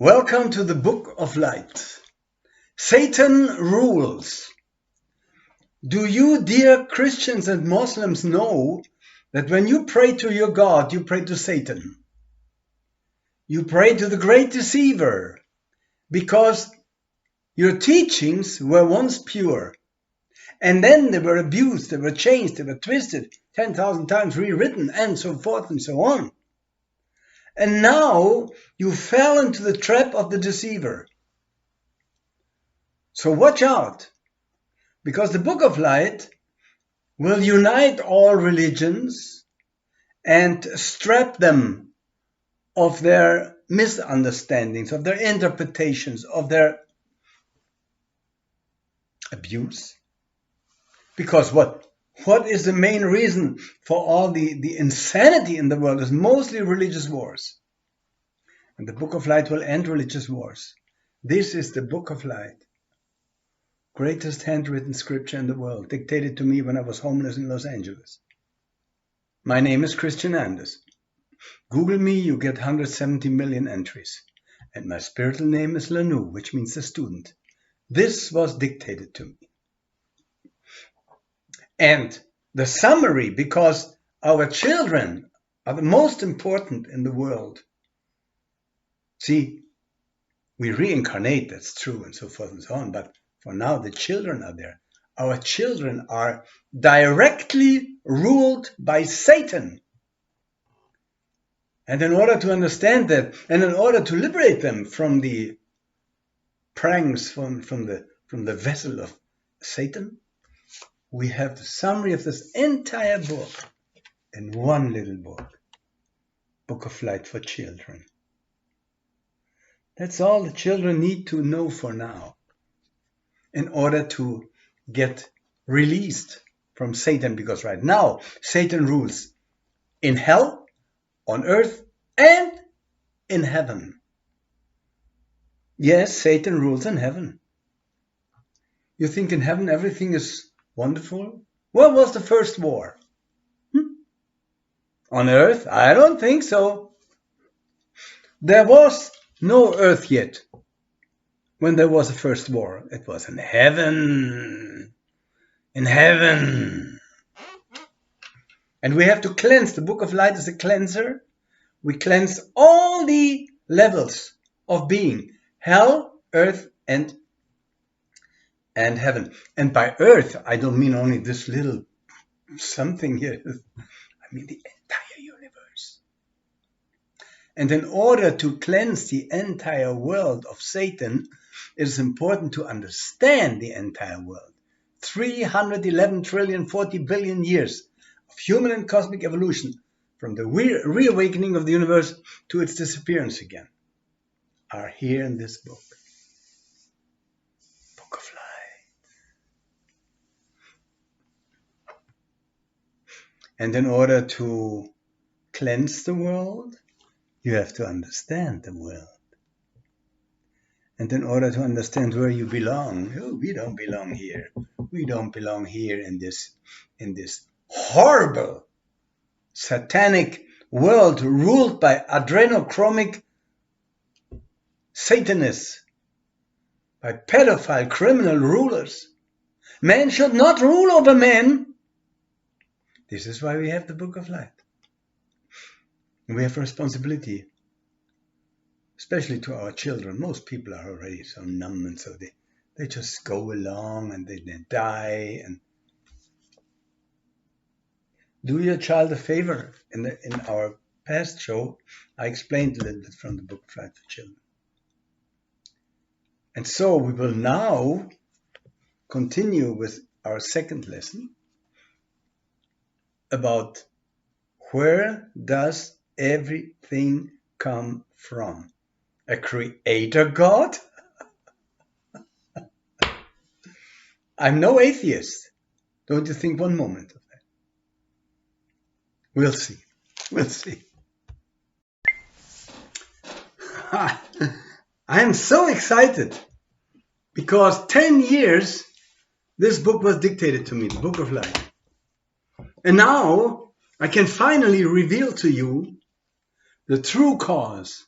Welcome to the Book of Light. Satan rules. Do you, dear Christians and Muslims, know that when you pray to your God, you pray to Satan? You pray to the great deceiver because your teachings were once pure and then they were abused, they were changed, they were twisted, 10,000 times rewritten, and so forth and so on. And now you fell into the trap of the deceiver. So watch out, because the Book of Light will unite all religions and strip them of their misunderstandings, of their interpretations, of their abuse. Because what is the main reason for all the insanity in the world is mostly religious wars. And the Book of Light will end religious wars. This is the Book of Light. Greatest handwritten scripture in the world, dictated to me when I was homeless in Los Angeles. My name is Christian Anders. Google me, you get 170 million entries. And my spiritual name is Lanu, which means the student. This was dictated to me. And the summary, because our children are the most important in the world. See, we reincarnate, that's true, and so forth and so on, but for now the children are there. Our children are directly ruled by Satan. And in order to understand that, and in order to liberate them from the pranks from the vessel of Satan, we have the summary of this entire book in one little book, Book of Light for Children. That's all the children need to know for now in order to get released from Satan, because right now Satan rules in hell, on earth, and in heaven. Yes, Satan rules in heaven. You think in heaven everything is wonderful? What was the first war? On earth? I don't think so. There was no earth yet when there was a first war. It was in heaven. In heaven. And we have to cleanse. The Book of Light is a cleanser. We cleanse all the levels of being. Hell, earth, and heaven. And by earth, I don't mean only this little something here. I mean the entire universe. And in order to cleanse the entire world of Satan, it is important to understand the entire world. 311 trillion, 40 billion years of human and cosmic evolution, from the reawakening of the universe to its disappearance again, are here in this book. Book of Light. And in order to cleanse the world, you have to understand the world. And in order to understand where you belong, we don't belong here. We don't belong here in this horrible, satanic world ruled by adrenochromic Satanists, by pedophile criminal rulers. Man should not rule over man. This is why we have the Book of Light. And we have a responsibility, especially to our children. Most people are already so numb, and so they just go along and they die. And do your child a favor. In our past show, I explained a little bit from the Book of Light for Children. And so we will now continue with our second lesson about where does everything come from? A creator God? I'm no atheist. Don't you think one moment of that? We'll see. We'll see. I'm so excited because 10 years this book was dictated to me, the Book of Light. And now I can finally reveal to you the true cause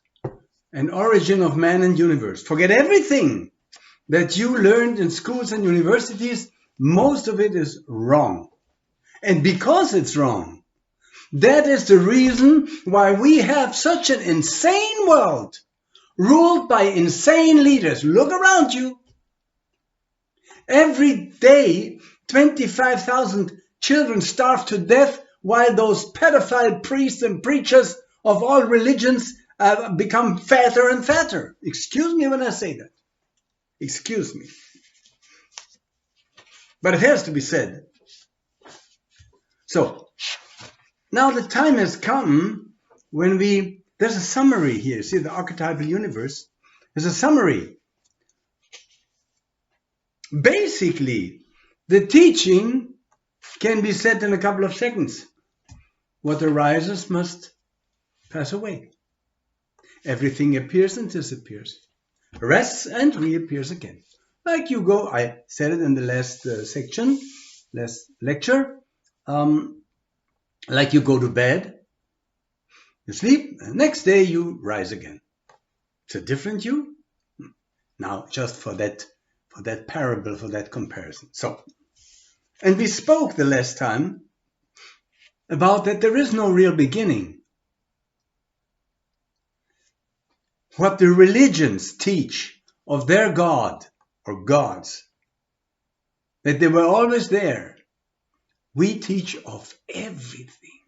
and origin of man and universe. Forget everything that you learned in schools and universities. Most of it is wrong. And because it's wrong, that is the reason why we have such an insane world ruled by insane leaders. Look around you. Every day, 25,000 children starve to death while those pedophile priests and preachers of all religions become fatter and fatter. Excuse me when I say that. Excuse me. But it has to be said. So, now the time has come when there's a summary here. See, the archetypal universe is a summary. Basically, the teaching can be said in a couple of seconds. What arises must pass away. Everything appears and disappears, rests and reappears again. Like you go, I said it in the last last lecture, like you go to bed, you sleep, and the next day you rise again. It's a different you. Now, just for that parable, for that comparison. So, and we spoke the last time about that there is no real beginning. What the religions teach of their God or gods, that they were always there. We teach of everything.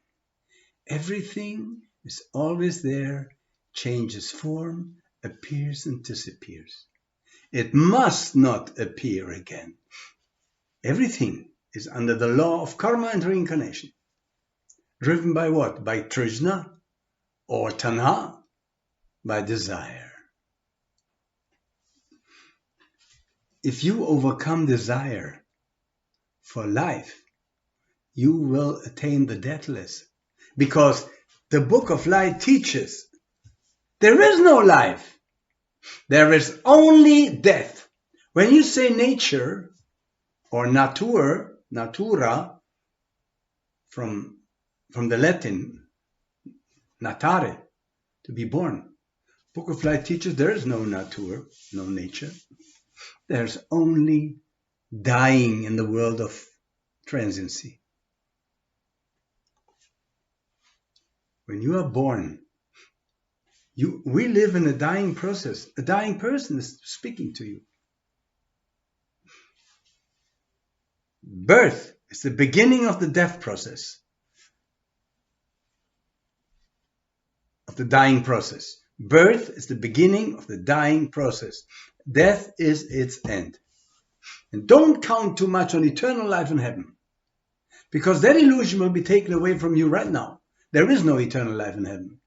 Everything is always there, changes form, appears and disappears. It must not appear again. Everything is under the law of karma and reincarnation. Driven by what? By Trishna or Tanha, by desire. If you overcome desire for life, you will attain the deathless. Because the Book of Light teaches there is no life. There is only death. When you say nature or natura, from the Latin, natare, to be born. Book of Light teaches there is no nature, no nature. There's only dying in the world of transiency. When you are born, we live in a dying process. A dying person is speaking to you. Birth is the beginning of the death process, of the dying process. Birth is the beginning of the dying process. Death is its end. And don't count too much on eternal life in heaven, because that illusion will be taken away from you right now. There is no eternal life in heaven.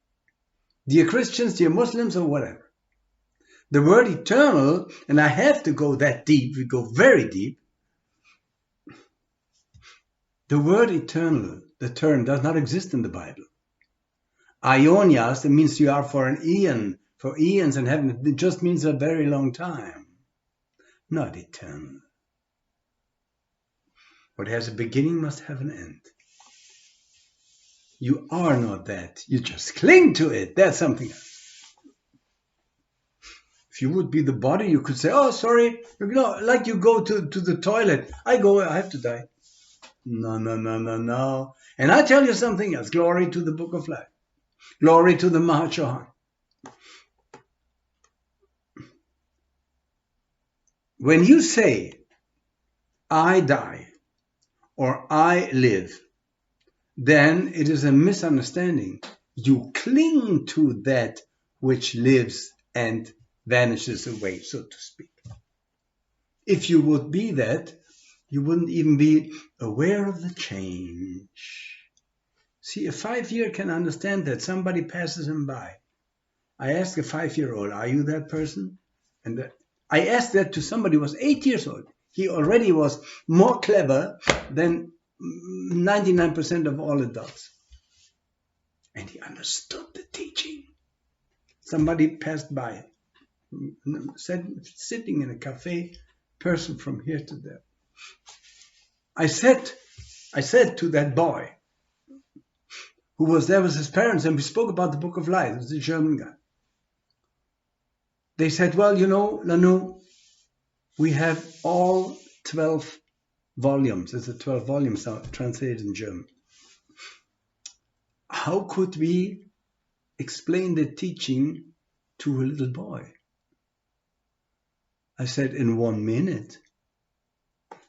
Dear Christians, dear Muslims, or whatever. The word eternal, and I have to go that deep, we go very deep. The word eternal, the term, does not exist in the Bible. Aionios, that means you are for an eon, for eons in heaven. It just means a very long time. Not eternal. What has a beginning must have an end. You are not that. You just cling to it. That's something else. If you would be the body, you could say, oh, sorry, like you go to the toilet. I have to die. No. And I tell you something else. Glory to the Book of Life. Glory to the Mahachohan. When you say, I die, or I live, then it is a misunderstanding. You cling to that which lives and vanishes away, so to speak. If you would be that, you wouldn't even be aware of the change. See, a 5-year can understand that. Somebody passes him by. I ask a 5-year-old, are you that person? And I asked that to somebody who was 8 years old. He already was more clever than 99% of all adults. And he understood the teaching. Somebody passed by, sitting in a cafe, person from here to there. I said to that boy, who was there with his parents, and we spoke about the Book of Light. It was a German guy. They said, well, you know, Lanu, we have all 12 volumes. It's a 12 volumes now, translated in German. How could we explain the teaching to a little boy? I said, in 1 minute.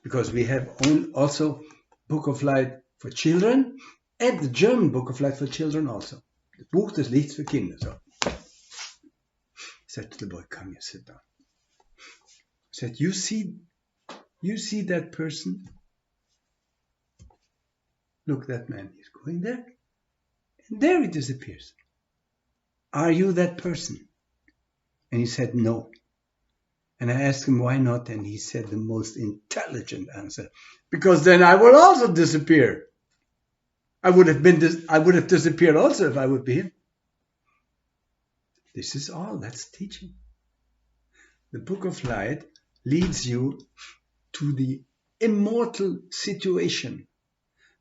Because we have also Book of Light for children and the German Book of Light for children also. Das Buch des Lichts für Kinder. So. I said to the boy, come here, sit down. I said, you see that person? Look, that man, he's going there. And there he disappears. Are you that person? And he said, no. And I asked him, why not? And he said the most intelligent answer. Because then I will also disappear. I would have disappeared also if I would be him. This is all. That's teaching. The Book of Light leads you to the immortal situation.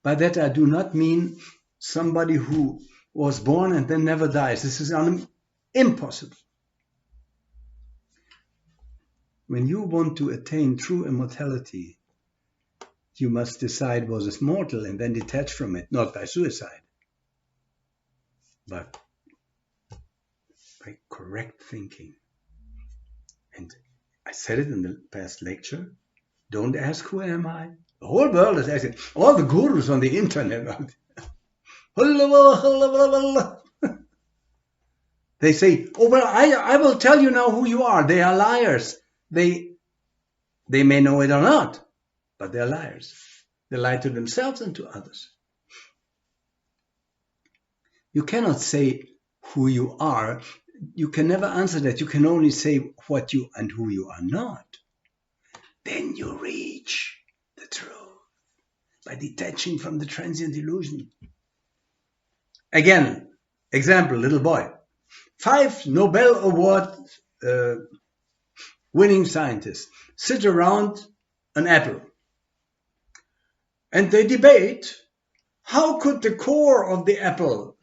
By that I do not mean somebody who was born and then never dies. This is impossible. When you want to attain true immortality, you must decide what is mortal and then detach from it, not by suicide, but by correct thinking. And I said it in the past lecture, don't ask who am I. The whole world is asking, all the gurus on the internet. They say, oh, well, I will tell you now who you are. They are liars. They may know it or not, but they're liars. They lie to themselves and to others. You cannot say who you are. You can never answer that. You can only say what you and who you are not. Then you reach the truth by detaching from the transient illusion. Again, example, little boy. 5 Nobel Award winning scientists sit around an apple and they debate how could the core of the apple,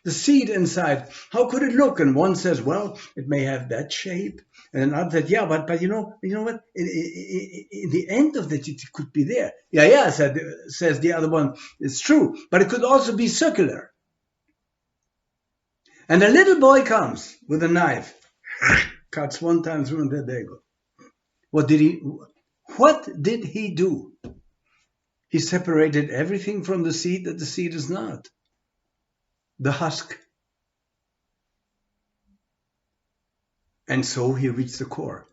the seed inside, how could it look? And one says, well, it may have that shape. And another said, yeah, but you know what? In the end of it, it could be there. Yeah, says the other one. It's true, but it could also be circular. And a little boy comes with a knife, cuts 1 time through, and there you go. What did he do? He separated everything from the seed that the seed is not. The husk. And so he reached the core.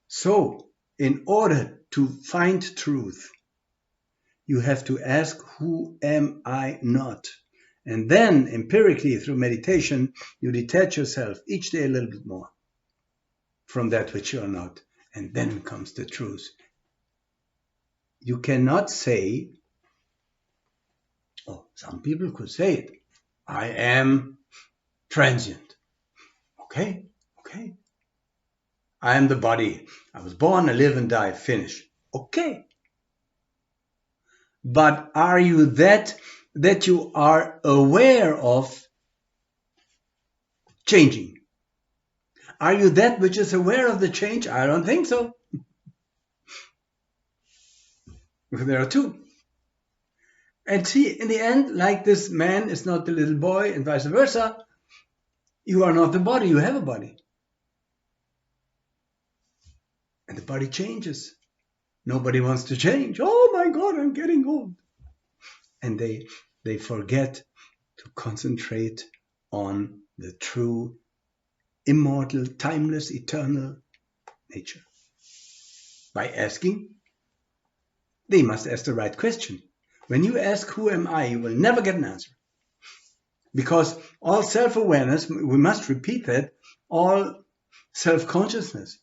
So, in order to find truth, you have to ask, who am I not? And then, empirically, through meditation, you detach yourself each day a little bit more from that which you are not. And then comes the truth. You cannot say, oh, some people could say it, I am transient. Okay. I am the body. I was born, I live and die, finish. Okay. But are you that you are aware of changing? Are you that which is aware of the change? I don't think so. There are 2. And see, in the end, like this man is not the little boy and vice versa, you are not the body, you have a body. And the body changes. Nobody wants to change. Oh my God, I'm getting old. And they forget to concentrate on the true, immortal, timeless, eternal nature. By asking, they must ask the right question. When you ask, who am I, you will never get an answer. Because all self-awareness, we must repeat that, all self-consciousness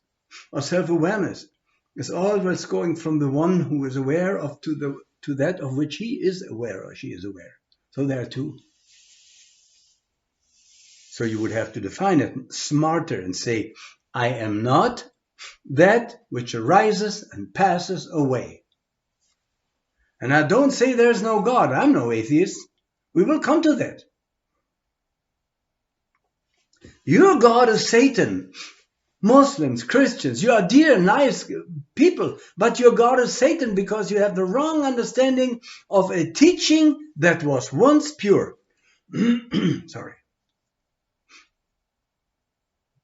or self-awareness is always going from the one who is aware of to that of which he is aware or she is aware. So there are 2. So you would have to define it smarter and say, I am not that which arises and passes away. And I don't say there's no God. I'm no atheist. We will come to that. Your God is Satan. Muslims, Christians, you are dear, nice people, but your God is Satan because you have the wrong understanding of a teaching that was once pure. Sorry.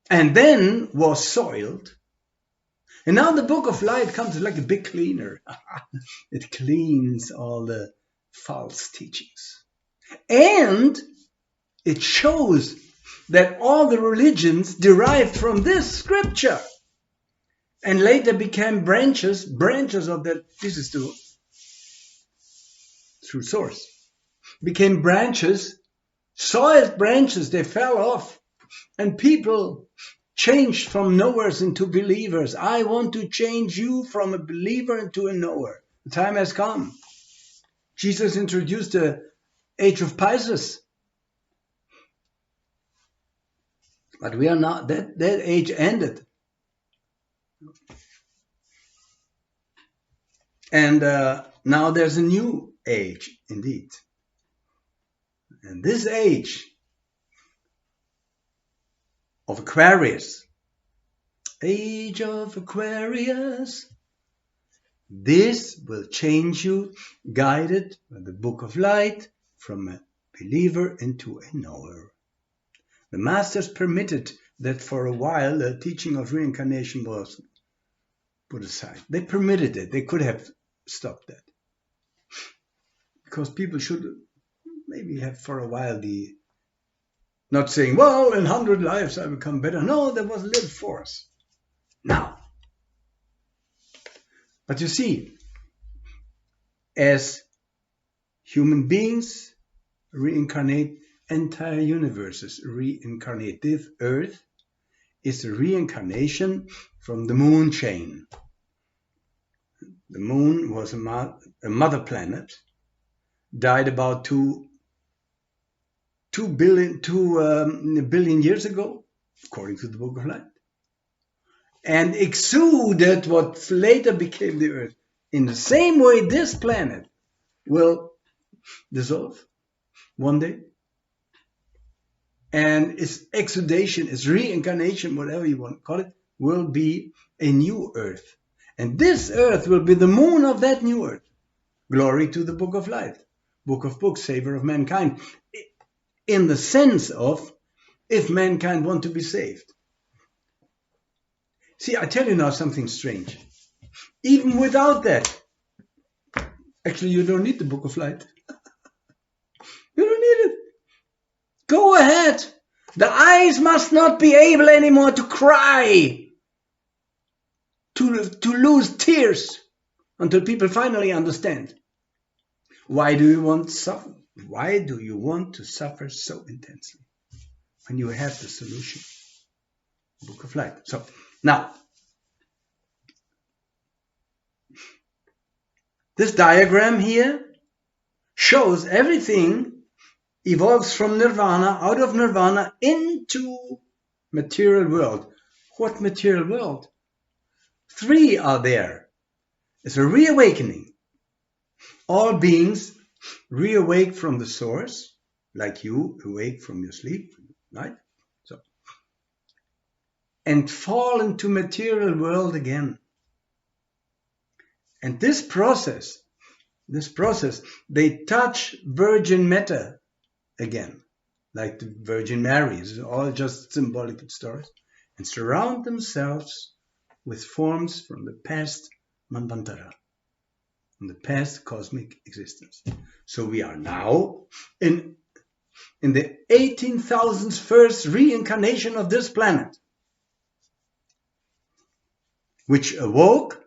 And then was soiled. And now the Book of Light comes like a big cleaner. It cleans all the false teachings. And it shows that all the religions derived from this scripture and later became branches of that. This is through source. Became branches, soiled branches, they fell off. And people changed from knowers into believers. I want to change you from a believer into a knower. The time has come. Jesus introduced the age of Pisces. But we are not, that age ended. And now there's a new age, indeed. And this age of Aquarius, age of Aquarius, this will change you, guided by the Book of Light, from a believer into a knower. The masters permitted that for a while the teaching of reincarnation was put aside. They permitted it. They could have stopped that. Because people should maybe have for a while the, not saying, well, in 100 lives I become better. No, there was a little force. Now. But you see, as human beings reincarnate entire universes, reincarnate this earth is a reincarnation from the moon chain. The moon was a mother planet, died about 2 billion years ago, according to the Book of Light, and exuded what later became the earth. In the same way, this planet will dissolve one day, and its exudation, its reincarnation, whatever you want to call it, will be a new earth. And this earth will be the moon of that new earth. Glory to the Book of Light, Book of Books, Savior of mankind, in the sense of if mankind want to be saved. See, I tell you now something strange. Even without that, actually you don't need the Book of Light. You don't need it. Go ahead. The eyes must not be able anymore to cry, to lose tears, until people finally understand. Why do you want to suffer so intensely when you have the solution? Book of Light. So now, this diagram here shows everything evolves from nirvana, out of nirvana, into material world. What material world? 3 are there. It's a reawakening. All beings reawake from the source, like you awake from your sleep, right? So, and fall into material world again. And this process, they touch virgin matter again, like the Virgin Mary. It's all just symbolic stories, and surround themselves with forms from the past Manvantara, from the past cosmic existence. So we are now in the 18,000th first reincarnation of this planet, which awoke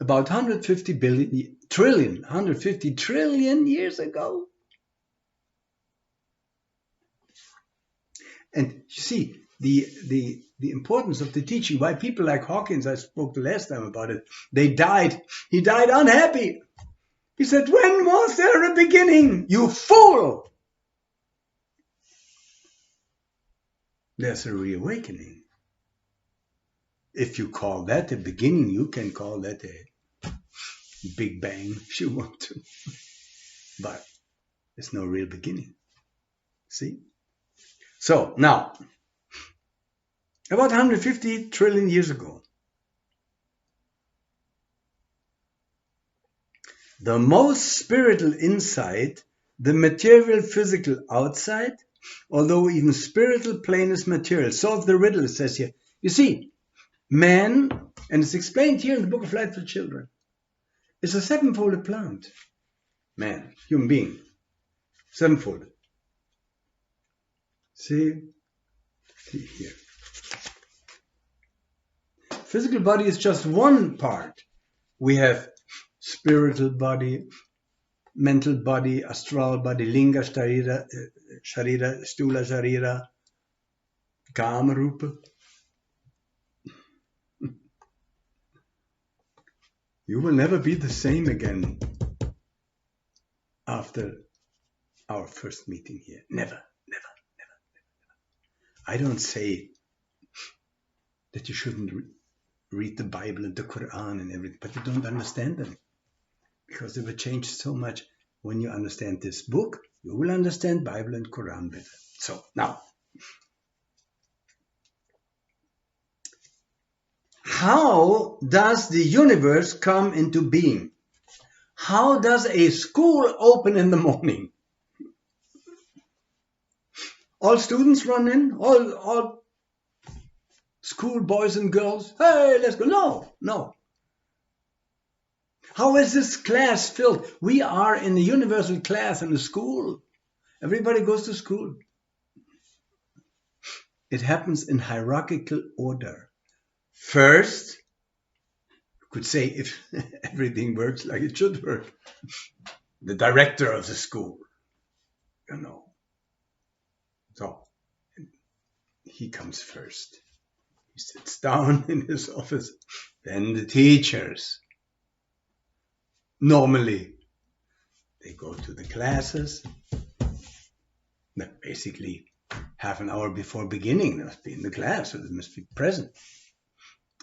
about 150 trillion years ago. And you see the importance of the teaching, why people like Hawkins, I spoke the last time about it, he died unhappy. He said, when was there a beginning, you fool? There's a reawakening. If you call that a beginning, you can call that a Big Bang if you want to. But there's no real beginning. See? So now, about 150 trillion years ago, the most spiritual inside, the material physical outside, although even spiritual plane is material. Solve the riddle, it says here. You see, man, and it's explained here in the Book of Light for Children, is a sevenfolded plant. Man, human being, sevenfolded. See here. Physical body is just one part. We have spiritual body, mental body, astral body, linga, sharira, stula, sharira, kama, rupa. You will never be the same again after our first meeting here. Never. I don't say that you shouldn't read the Bible and the Quran and everything, but you don't understand them, because they will change so much. When you understand this book, you will understand Bible and Quran better. So now, how does the universe come into being? How does a school open in the morning? All students run in, all school boys and girls, hey, let's go. No. How is this class filled? We are in a universal class in a school. Everybody goes to school. It happens in hierarchical order. First, you could say, if everything works like it should work, the director of the school, So he comes first. He sits down in his office. Then the teachers. Normally, they go to the classes. Basically, half an hour before beginning, they must be in the class, so they must be present.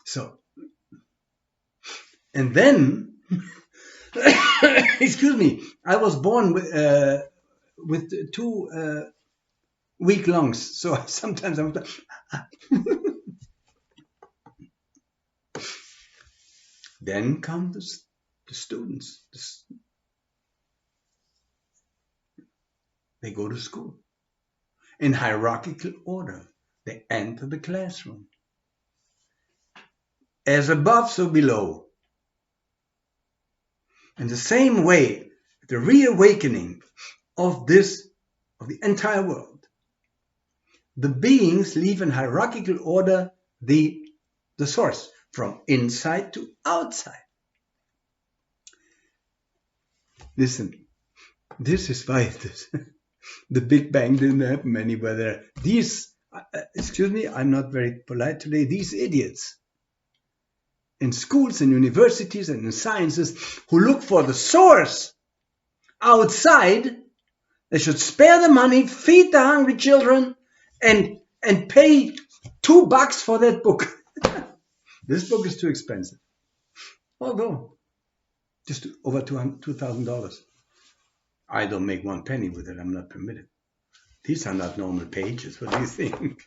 So, and then, excuse me, I was born with 2 weak lungs, so sometimes I'm Then come the students. They go to school. In hierarchical order, they enter the classroom. As above, so below. In the same way, the reawakening of the entire world, the beings leave in hierarchical order the source, from inside to outside. Listen, this is why the Big Bang didn't happen anywhere. These, excuse me, I'm not very polite today, these idiots in schools and universities and in sciences who look for the source outside, they should spare the money, feed the hungry children, and pay $2 for that book. This book is too expensive. Although, just over $2,000. I don't make 1 penny with it. I'm not permitted. These are not normal pages. What do you think?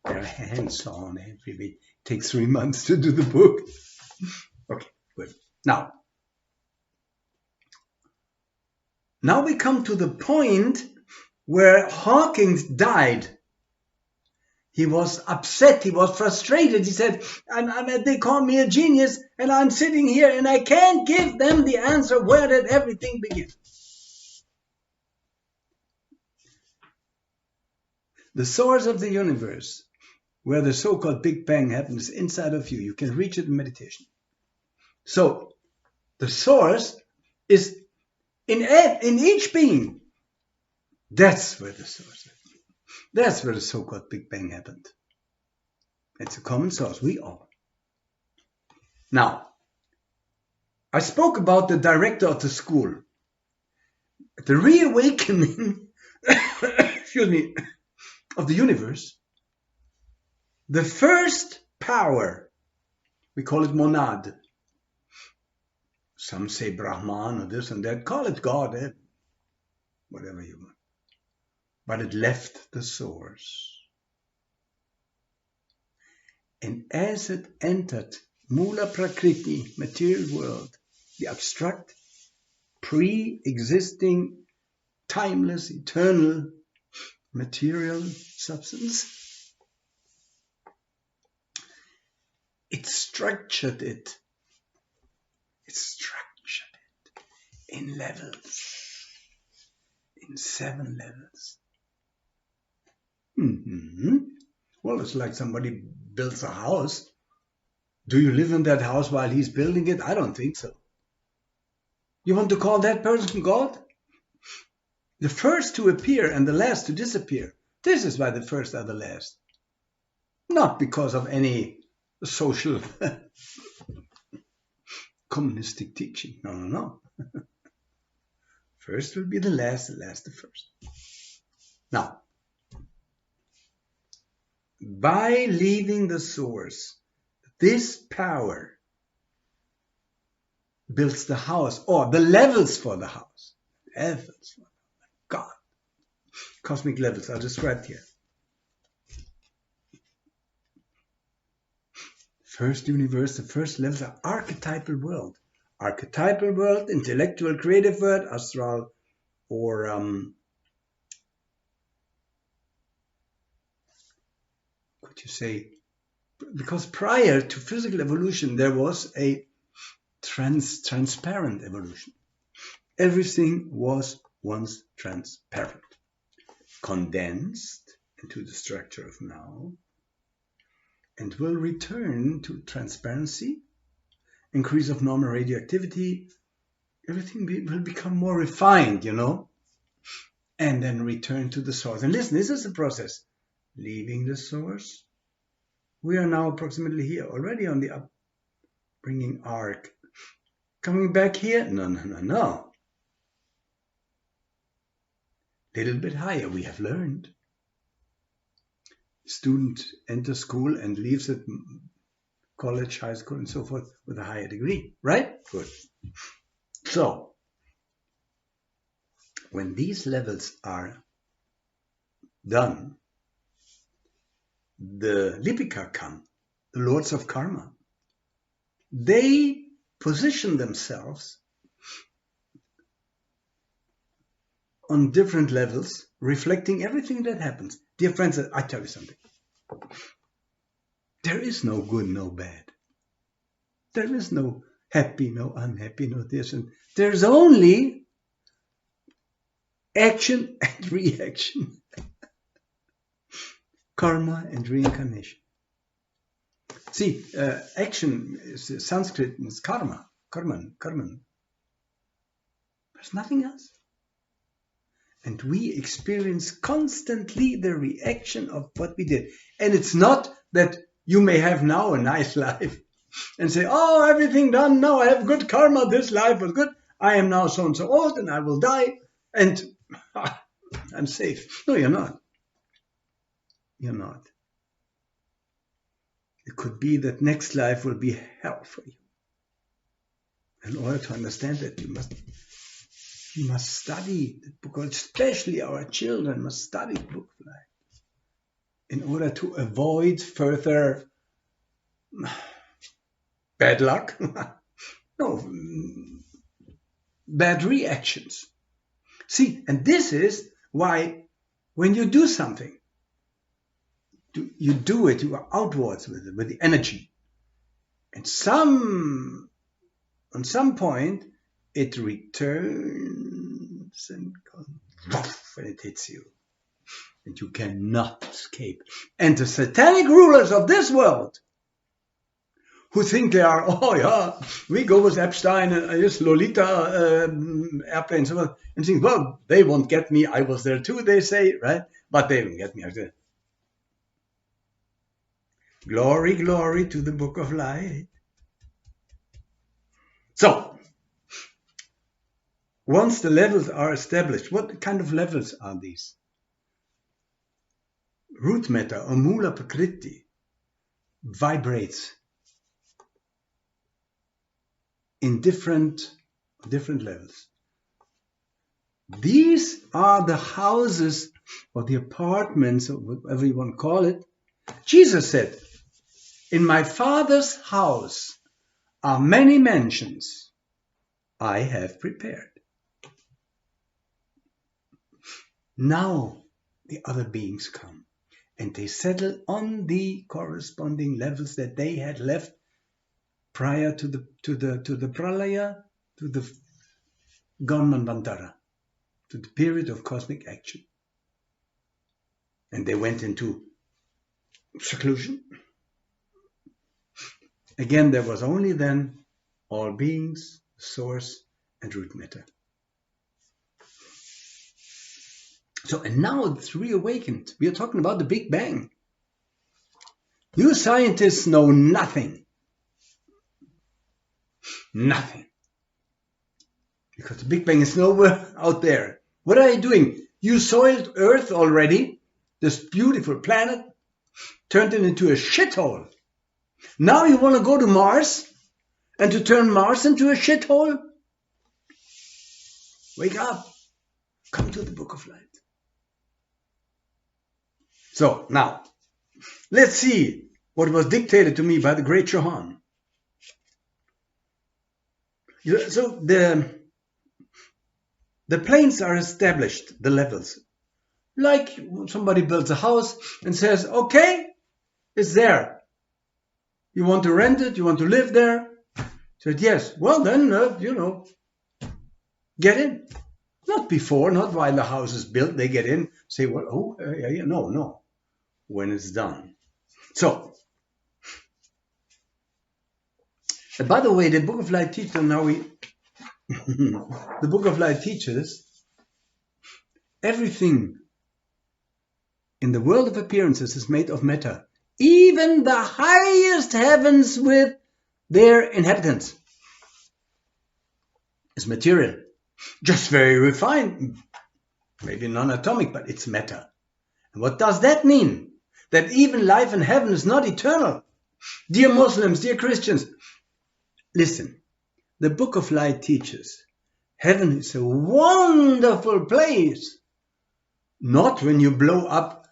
They're hands-on. It takes 3 months to do the book. Okay, good. Now we come to the point where Hawking died. He was upset. He was frustrated. He said, they call me a genius, and I'm sitting here, and I can't give them the answer. Where did everything begin? The source of the universe, where the so-called Big Bang happens, inside of you. You can reach it in meditation. So, the source is in each being. That's where the source is. That's where the so-called Big Bang happened. It's a common source. We are. Now, I spoke about the director of the school. The reawakening, excuse me, of the universe, the first power, we call it monad. Some say Brahman or this and that. Call it God, whatever you want. but it left the source. And as it entered Mula Prakriti, material world, the abstract, pre-existing, timeless, eternal material substance, it structured it. It structured it in levels, in 7 levels. Well, it's like somebody builds a house. Do you live in that house while he's building it? I don't think so. You want to call that person God? The first to appear and the last to disappear. This is why the first are the last. Not because of any social communistic teaching. No. First will be the last the first. Now, by leaving the source, this power builds the house, or the levels for the house. Levels. God. Cosmic levels are described here. First universe, the first levels are archetypal world. Archetypal world, intellectual creative world, astral, or could you say, because prior to physical evolution there was a transparent evolution. Everything was once transparent, condensed into the structure of now, and will return to transparency, increase of normal radioactivity. Everything will become more refined, and then return to the source. And listen, this is a process. Leaving the source. We are now approximately here, already on the upbringing arc. Coming back here? No. Little bit higher, we have learned. Student enters school and leaves at college, high school, and so forth with a higher degree, right? Good. So, when these levels are done, the Lipika come, the lords of karma. They position themselves on different levels, reflecting everything that happens. Dear friends, I tell you something. There is no good, no bad. There is no happy, no unhappy, no this. And there's only action and reaction. Karma and reincarnation. See, action is Sanskrit, is karma, karman. There's nothing else. And we experience constantly the reaction of what we did. And it's not that you may have now a nice life and say, oh, everything done, now I have good karma, this life was good. I am now so and so old and I will die and I'm safe. No, you're not. You're not. It could be that next life will be hell for you. In order to understand that, you must study the book, especially our children must study the book of life in order to avoid further bad luck. No, bad reactions. See, and this is why when you do something, you do it, you are outwards with it, with the energy. And on some point, it returns and goes when it hits you. And you cannot escape. And the satanic rulers of this world, who think they are, oh yeah, we go with Epstein and this Lolita airplane and so on, and think, well, they won't get me. I was there too, they say, right? But they won't get me. Glory, glory to the book of light. So, once the levels are established, what kind of levels are these? Root matter or Mula Prakriti vibrates in different levels. These are the houses or the apartments, or whatever you want to call it. Jesus said, in my Father's house are many mansions I have prepared. Now the other beings come and they settle on the corresponding levels that they had left prior to the pralaya, to the Ganmanvantara, to the period of cosmic action. And they went into seclusion. Again, there was only then all beings, source, and root matter. So, and now it's reawakened. We are talking about the Big Bang. You scientists know nothing. Nothing. Because the Big Bang is nowhere out there. What are you doing? You soiled Earth already, this beautiful planet, turned it into a shithole. Now you want to go to Mars and to turn Mars into a shithole? Wake up. Come to the Book of Light. So now, let's see what was dictated to me by the great Johann. So the planes are established, the levels. Like somebody builds a house and says, okay, it's there. You want to rent it? You want to live there? Said, yes. Well, then, get in. Not before, not while the house is built. They get in, say, well, no. When it's done. So, by the way, the Book of Light teaches, the Book of Light teaches everything in the world of appearances is made of matter. Even the highest heavens with their inhabitants is material. Just very refined, maybe non-atomic, but it's matter. And what does that mean? That even life in heaven is not eternal. Dear Muslims, dear Christians, listen, the Book of Light teaches heaven is a wonderful place. Not when you blow up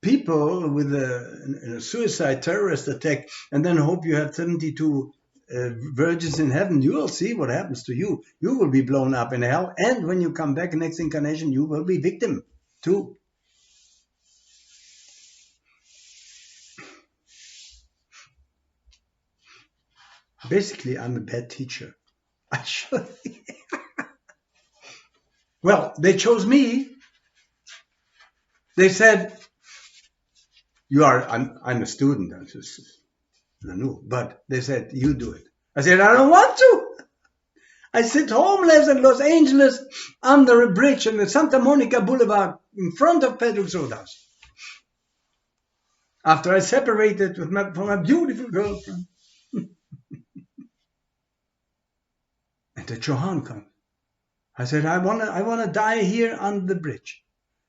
people with a suicide terrorist attack and then hope you have 72 virgins in heaven. You will see what happens to you. You will be blown up in hell, and when you come back in next incarnation, you will be victim too. Basically, I'm a bad teacher. I should. Well, they chose me. They said, I'm a student. I'm just Nanu, but they said, you do it. I said, I don't want to. I sit homeless in Los Angeles under a bridge on the Santa Monica Boulevard in front of Pedro Sodas. After I separated from my beautiful girlfriend. And the Johann comes. I said, I wanna die here on the bridge.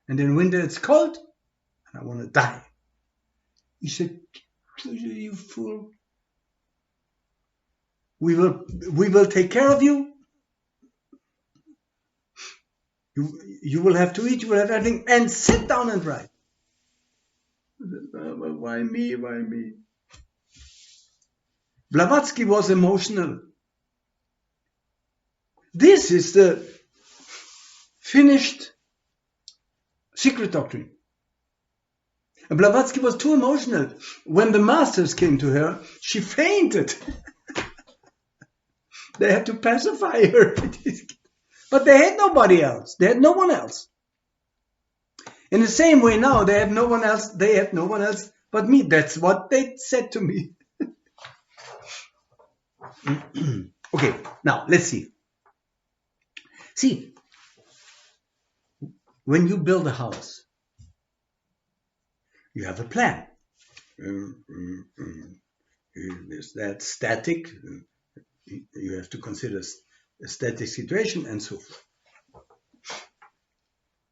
And in winter it's cold, and I want to die. He said, you fool. We will take care of you. You will have to eat, you will have everything, and sit down and write. I said, why me? Why me? Blavatsky was emotional. This is the finished secret doctrine. And Blavatsky was too emotional. When the masters came to her, she fainted. They had to pacify her. But they had nobody else. They had no one else. In the same way now, they have no one else. They had no one else but me. That's what they said to me. Okay, now let's see. See, when you build a house, you have a plan. Is that static? You have to consider a static situation and so forth.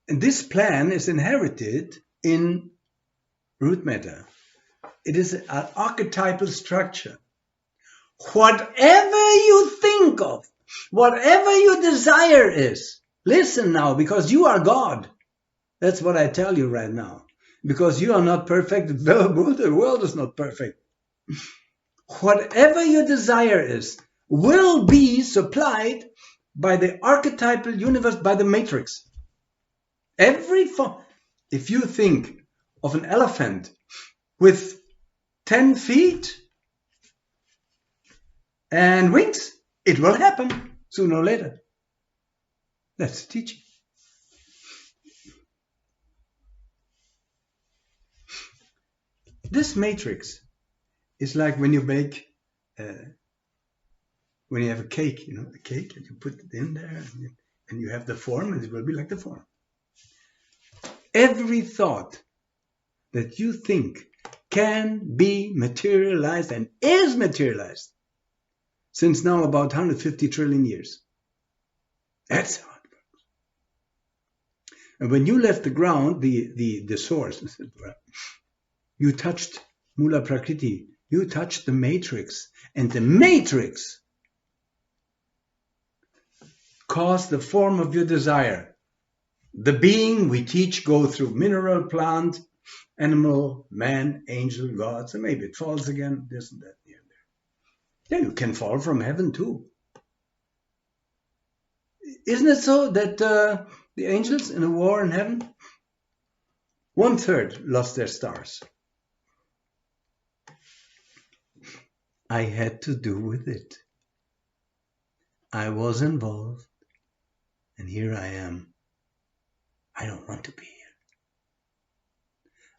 And this plan is inherited in root matter. It is an archetypal structure. Whatever you think of, whatever your desire is, Listen now, because you are God. That's what I tell you right now. Because you are not perfect, the world is not perfect. Whatever your desire is will be supplied by the archetypal universe, by the matrix. If you think of an elephant with 10 feet and wings, it will happen sooner or later. That's the teaching. This matrix is like when you bake, when you have a cake, a cake, and you put it in there, and you have the form, and it will be like the form. Every thought that you think can be materialized and is materialized since now about 150 trillion years. That's how it works. And when you left the ground, the source, you touched Mula Prakriti, you touched the matrix, and the matrix caused the form of your desire. The being we teach go through mineral, plant, animal, man, angel, God. So maybe it falls again, this and that, here and there. Yeah, you can fall from heaven too. Isn't it so that the angels in a war in heaven, 1/3 lost their stars? I had to do with it. I was involved, and here I am. I don't want to be here.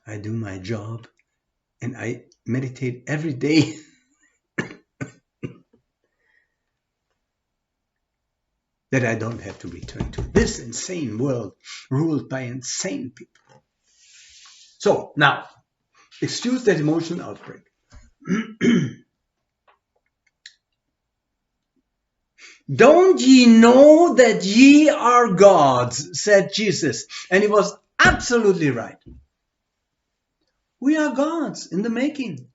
I do my job, and I meditate every day. That I don't have to return to this insane world ruled by insane people. So now, excuse that emotional outbreak. Don't ye know that ye are gods, said Jesus. And he was absolutely right. We are gods in the making.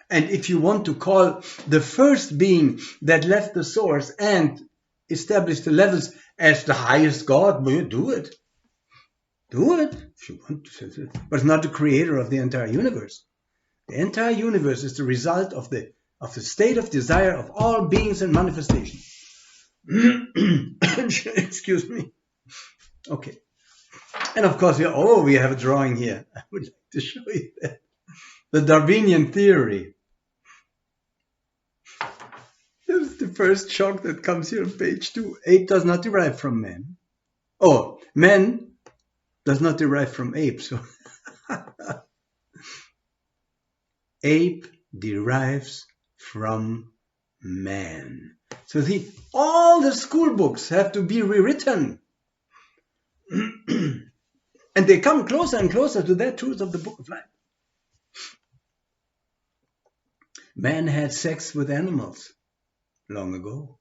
And if you want to call the first being that left the source and established the levels as the highest God, well, you do it. Do it if you want to. But it's not the creator of the entire universe. The entire universe is the result of the state of desire of all beings and manifestation. Excuse me. Okay. And of course, we have a drawing here. I would like to show you that. The Darwinian theory. This is the first shock that comes here on page 2. Ape does not derive from man. Oh, man does not derive from ape. So ape derives from man. So all the school books have to be rewritten. And they come closer and closer to that truth of the Book of Life. Man had sex with animals long ago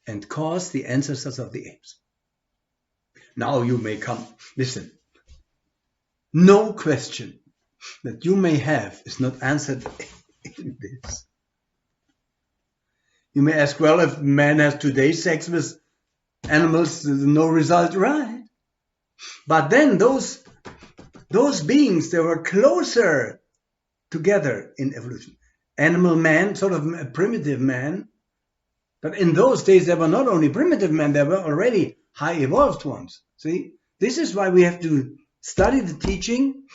and caused the ancestors of the apes. Now you may come. Listen, no question that you may have is not answered in this. You may ask, well, if man has today sex with animals, there's no result, right? But then those beings, they were closer together in evolution. Animal man, sort of a primitive man. But in those days, they were not only primitive men, they were already high evolved ones. See, this is why we have to study the teaching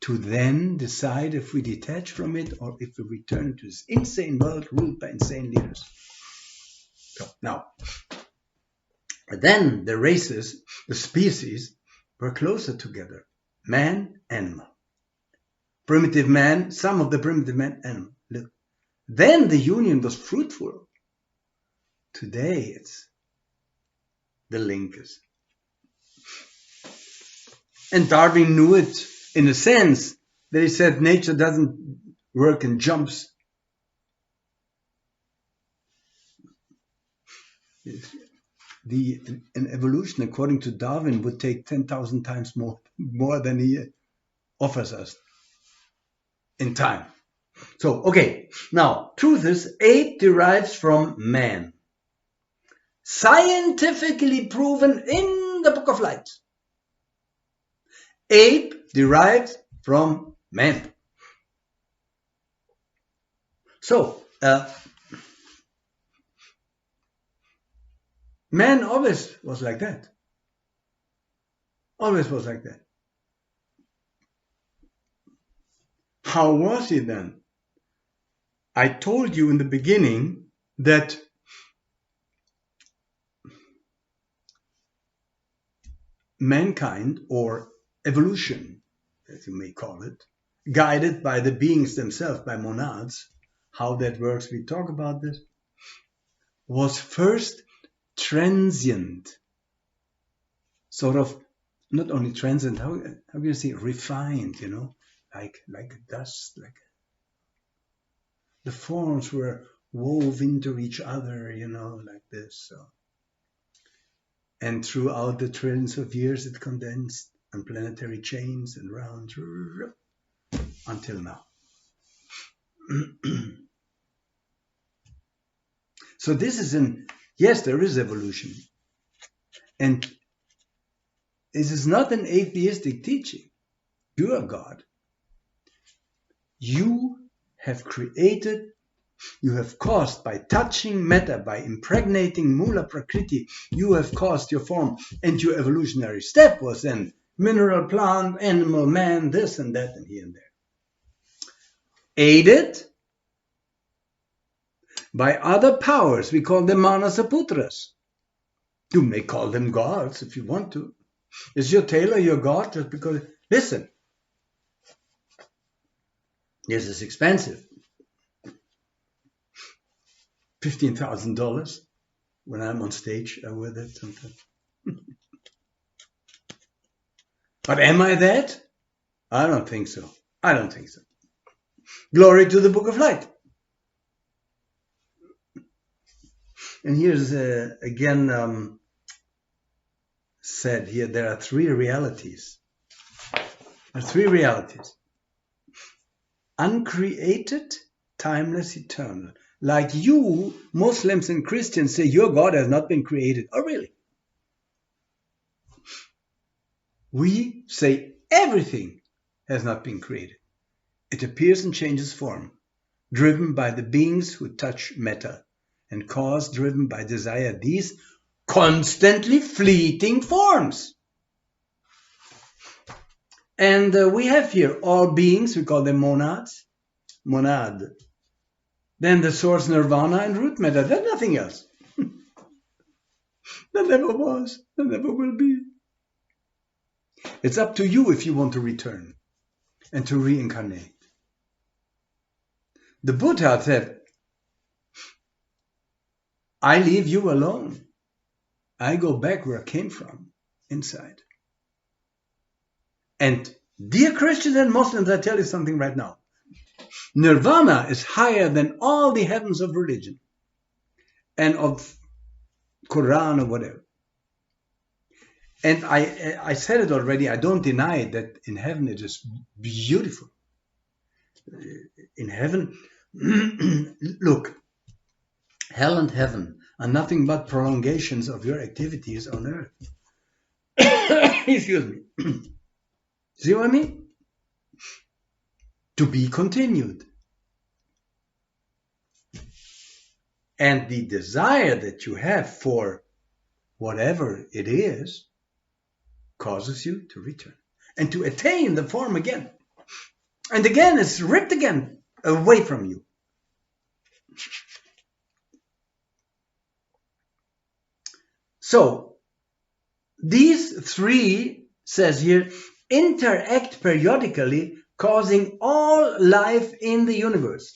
to then decide if we detach from it or if we return to this insane world ruled by insane leaders. So now, then the races, the species, were closer together. Man, animal. Primitive man, some of the primitive man, animal. Look. Then the union was fruitful. Today the link is. And Darwin knew it in a sense that he said nature doesn't work in jumps. An evolution, according to Darwin, would take 10,000 times more than he offers us in time. So, okay, now, truth is, ape derives from man. scientifically proven in the Book of Light. Ape derived from man. So, man always was like that. Always was like that. How was he then? I told you in the beginning that mankind, or evolution, as you may call it, guided by the beings themselves, by monads, how that works, we talk about this, was first transient, sort of, not only transient, how can you say, refined, like dust, like the forms were wove into each other, like this. So. And throughout the trillions of years, it condensed on planetary chains and round until now. So this is yes, there is evolution. And this is not an atheistic teaching. You are God. You have created, you have caused, by touching matter, by impregnating Mula Prakriti, you have caused your form. And your evolutionary step was then mineral, plant, animal, man, this and that and here and there. Aided by other powers, we call them Manasaputras. You may call them gods if you want to. Is your tailor your god just because? Listen, this is expensive. $15,000 when I'm on stage, I wear that sometimes. But am I that? I don't think so. I don't think so. Glory to the Book of Light. And here's again said here, there are three realities. There are three realities. Uncreated, timeless, eternal. Like you, Muslims and Christians say your God has not been created. Oh, really? We say everything has not been created. It appears and changes form, driven by the beings who touch matter, and cause driven by desire, these constantly fleeting forms. And we have here all beings, we call them monads, monad. Then the source nirvana and root matter, there's nothing else. There never was, there never will be. It's up to you if you want to return and to reincarnate. The Buddha said, I leave you alone. I go back where I came from, inside. And dear Christians and Muslims, I tell you something right now. Nirvana is higher than all the heavens of religion and of Quran or whatever. And I said it already, I don't deny that in heaven it is beautiful. In heaven, look, hell and heaven are nothing but prolongations of your activities on earth. Excuse me. See what I mean? To be continued. And the desire that you have for whatever it is causes you to return and to attain the form again. And again, it's ripped again away from you. So, these three, says here, interact periodically, causing all life in the universe.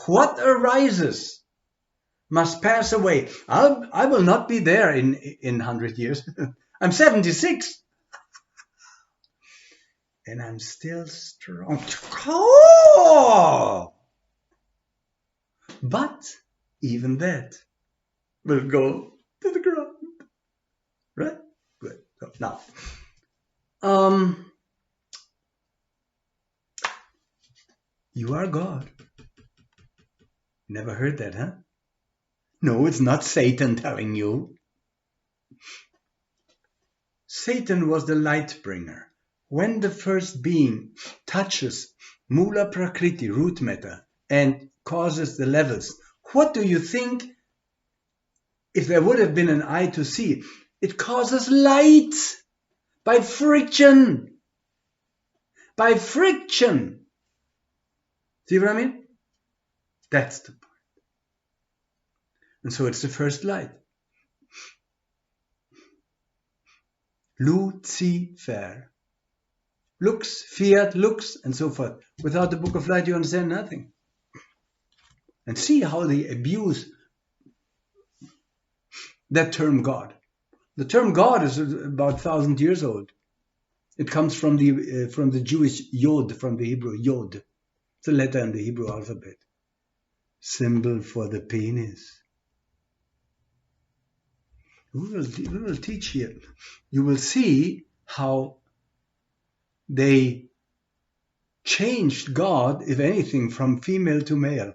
What arises must pass away. I will not be there in 100 years. I'm 76. And I'm still strong. Oh! But even that will go to the ground. Right? Good. So now, you are God. Never heard that, huh? No, it's not Satan telling you. Satan was the light bringer. When the first being touches Mula Prakriti, root matter, and causes the levels, what do you think if there would have been an eye to see? It causes light by friction. By friction. See what I mean? That's the point. And so it's the first light. Lucifer. Lux, fiat, lux, and so forth. Without the Book of Light, you understand nothing. And see how they abuse that term God. The term God is about 1,000 years old. It comes from the Jewish Yod, from the Hebrew Yod. It's a letter in the Hebrew alphabet. Symbol for the penis. We will teach here. You will see how they changed God, if anything, from female to male,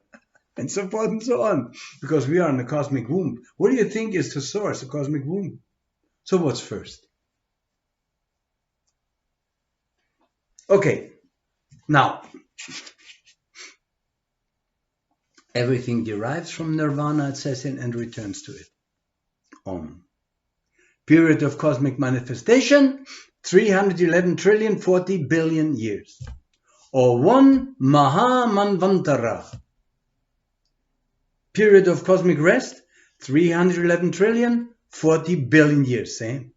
and so forth and so on, because we are in the cosmic womb. What do you think is the source, the cosmic womb? So what's first? Okay, now, everything derives from nirvana, it says, and returns to it. Om. Period of cosmic manifestation, 311 trillion 40 billion years. Or 1 Mahamanvantara. Period of cosmic rest, 311 trillion 40 billion years. Same.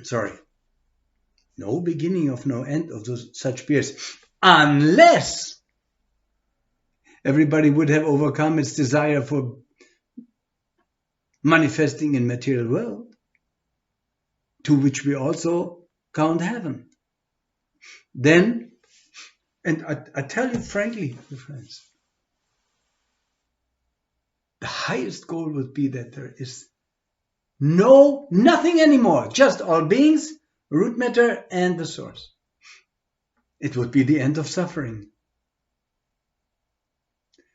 Sorry. No beginning of no end of such periods. Unless everybody would have overcome its desire for manifesting in material world, to which we also count heaven. Then, and I tell you frankly, friends, the highest goal would be that there is nothing anymore, just all beings, root matter, and the source. It would be the end of suffering.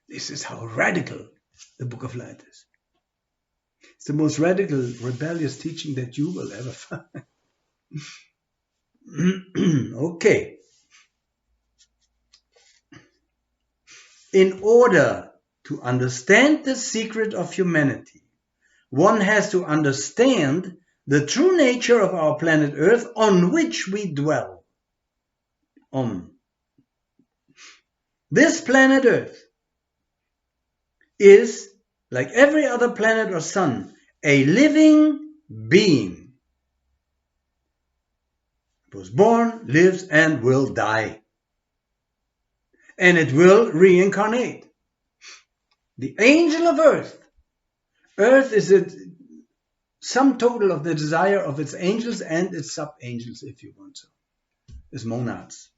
This is how radical the Book of Light is. It's the most radical, rebellious teaching that you will ever find. Okay. In order to understand the secret of humanity, one has to understand the true nature of our planet Earth on which we dwell. This planet Earth is, like every other planet or sun, a living being. It was born, lives, and will die. And it will reincarnate. The angel of Earth. Earth is a sum total of the desire of its angels and its sub-angels, if you want so. Its monads.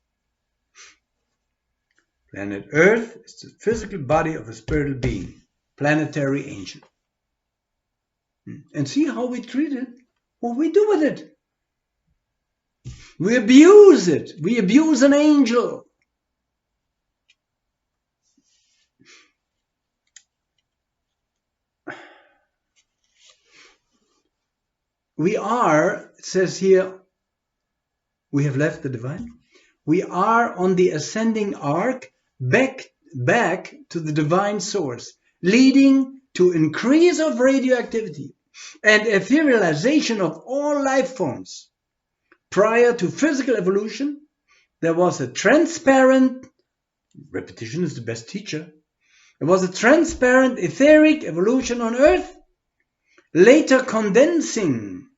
Planet Earth is the physical body of a spiritual being. Planetary angel. And see how we treat it, what we do with it. We abuse it. We abuse an angel. We are, it says here, we have left the divine. We are on the ascending arc back to the divine source, leading to increase of radioactivity and etherealization of all life forms. Prior to physical evolution, there was a transparent, repetition is the best teacher, there was a transparent etheric evolution on Earth, later condensing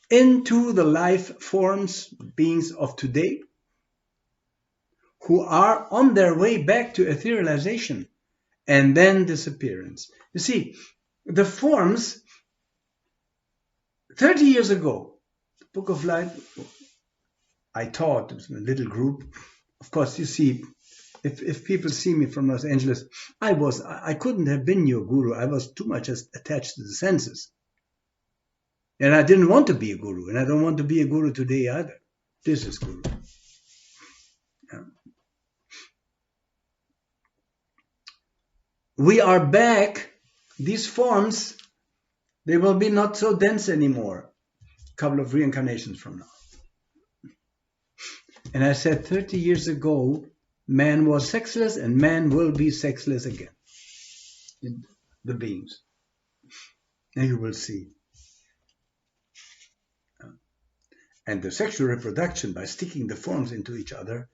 into the life forms, beings of today, who are on their way back to etherealization and then disappearance. You see, the forms, 30 years ago, the Book of Light, I taught, it was a little group. Of course, you see, if people see me from Los Angeles, I couldn't have been your guru. I was too much attached to the senses. And I didn't want to be a guru, and I don't want to be a guru today either. This is guru. Yeah. We are back. These forms, they will be not so dense anymore. couple of reincarnations from now. And I said 30 years ago, man was sexless and man will be sexless again. The beings. And you will see. And the sexual reproduction by sticking the forms into each other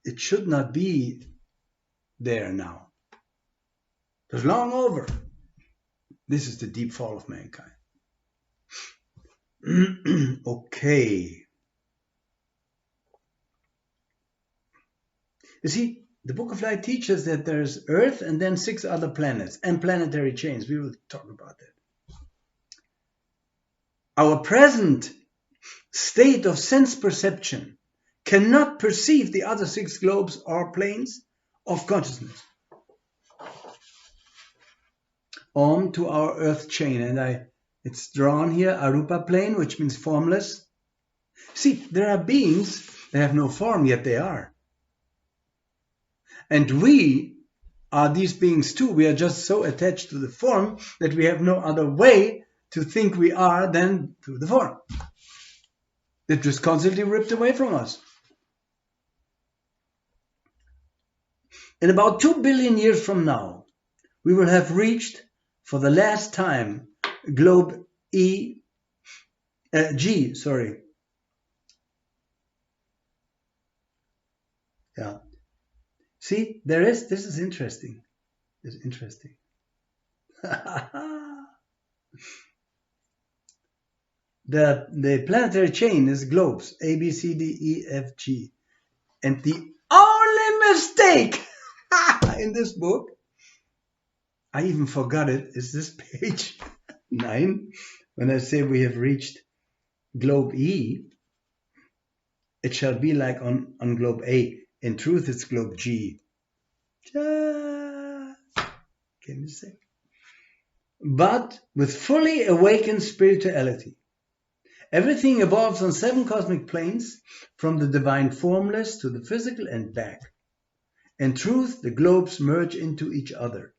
it should not be there now. It was long over. This is the deep fall of mankind. Okay. You see, the Book of Light teaches that there's Earth and then 6 other planets and planetary chains. We will talk about that. Our present state of sense perception cannot perceive the other 6 globes or planes of consciousness. Om to our Earth chain, and it's drawn here, Arupa plane, which means formless. See, there are beings that have no form, yet they are. And we are these beings too. We are just so attached to the form that we have no other way to think we are than through the form. It was constantly ripped away from us. In about 2 billion years from now, we will have reached, for the last time, globe G. Yeah. See, this is interesting. It's interesting. The planetary chain is globes, A, B, C, D, E, F, G. And the only mistake in this book, I even forgot it, is this page 9. When I say we have reached globe E, it shall be like on globe A. In truth, it's globe G. Can you say? But with fully awakened spirituality. Everything evolves on 7 cosmic planes, from the divine formless to the physical and back. In truth, the globes merge into each other.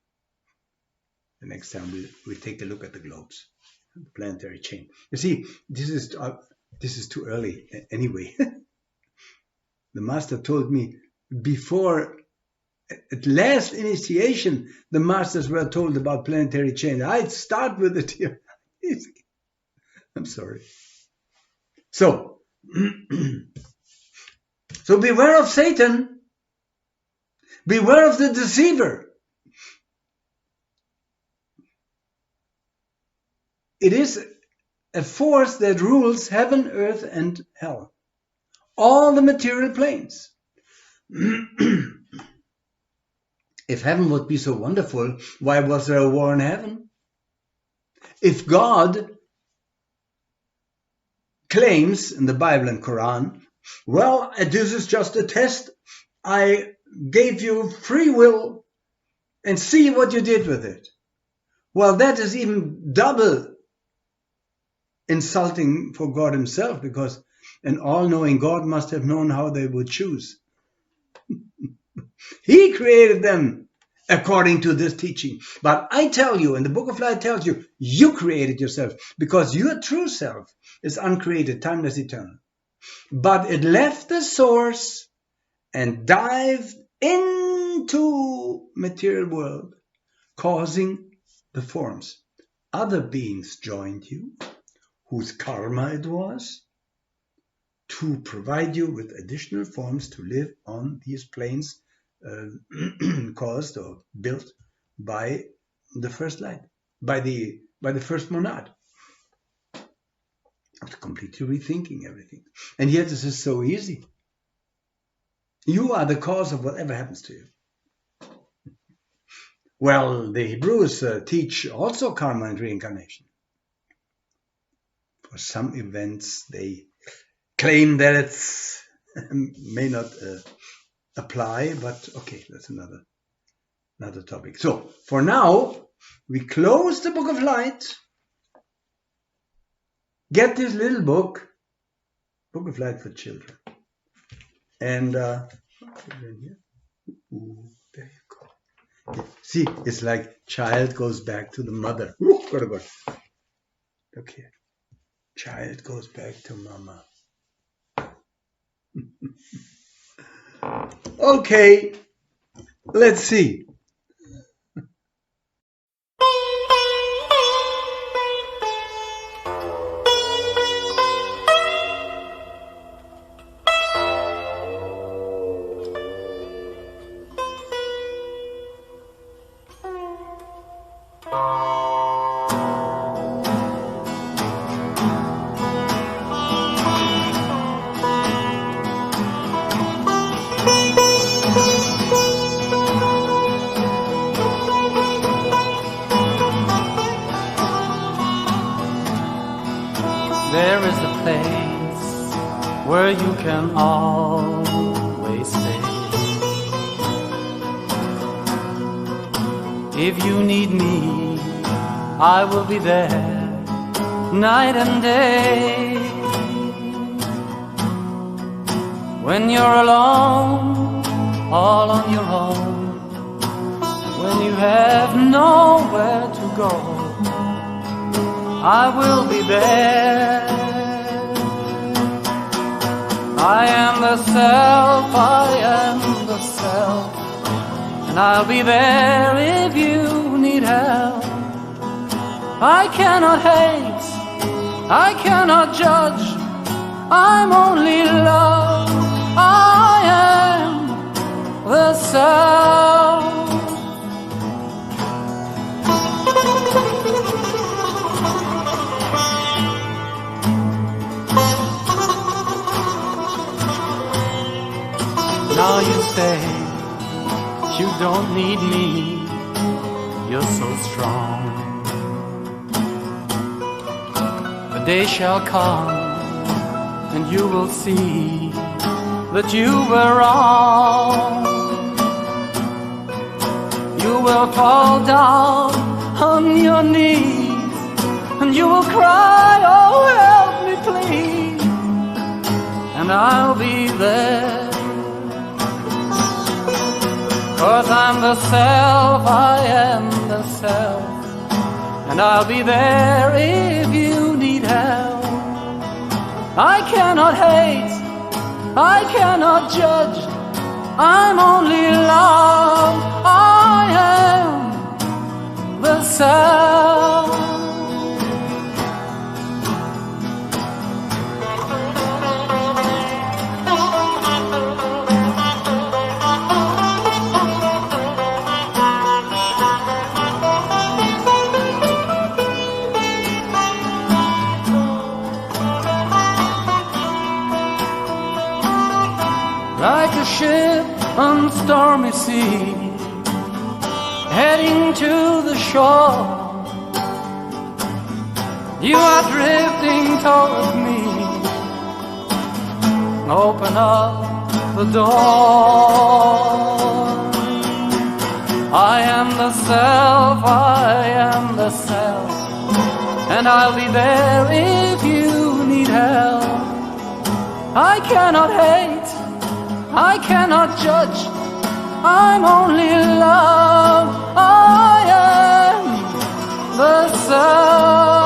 The next time we take a look at the globes, the planetary chain. You see, this is too early anyway. The master told me before, at last initiation, the masters were told about planetary chain. I'd start with it here. I'm sorry. So beware of Satan. Beware of the deceiver. It is a force that rules heaven, earth, and hell. All the material planes. If heaven would be so wonderful, why was there a war in heaven? If God claims in the Bible and Quran, well, this is just a test. I gave you free will and see what you did with it. Well, that is even double insulting for God himself, because an all-knowing God must have known how they would choose. He created them according to this teaching. But I tell you, and the Book of Light tells you, you created yourself, because your true self is uncreated, timeless, eternal. But it left the source and dived into material world, causing the forms. Other beings joined you, whose karma it was, to provide you with additional forms to live on these planes caused or built by the first light, by the first monad. After completely rethinking everything. And yet this is so easy. You are the cause of whatever happens to you. Well, the Hebrews teach also karma and reincarnation. For some events, they claim that it may not apply, but okay, that's another topic. So, for now, we close the Book of Light. Get this little book, Book of Light for Children. And there you go. See, it's like child goes back to the mother. Look here. Child goes back to mama. Okay, let's see. There is a place where you can always stay. If you need me, I will be there night and day. When you're alone, all on your own, when you have nowhere to go, I will be there. I am the self, I am the self, and I'll be there if you need help. I cannot hate, I cannot judge, I'm only love. I am the self. Now you say you don't need me, you're so strong. A day shall come and you will see that you were wrong. You will fall down on your knees and you will cry, oh help me please, and I'll be there. 'Cause I'm the self, I am the self, and I'll be there if you need help. I cannot hate, I cannot judge, I'm only love. I am the self. Like a ship on stormy sea, heading to the shore, you are drifting towards me. Open up the door. I am the self, I am the self, and I'll be there if you need help. I cannot hate, I cannot judge, I'm only love. I am the sun.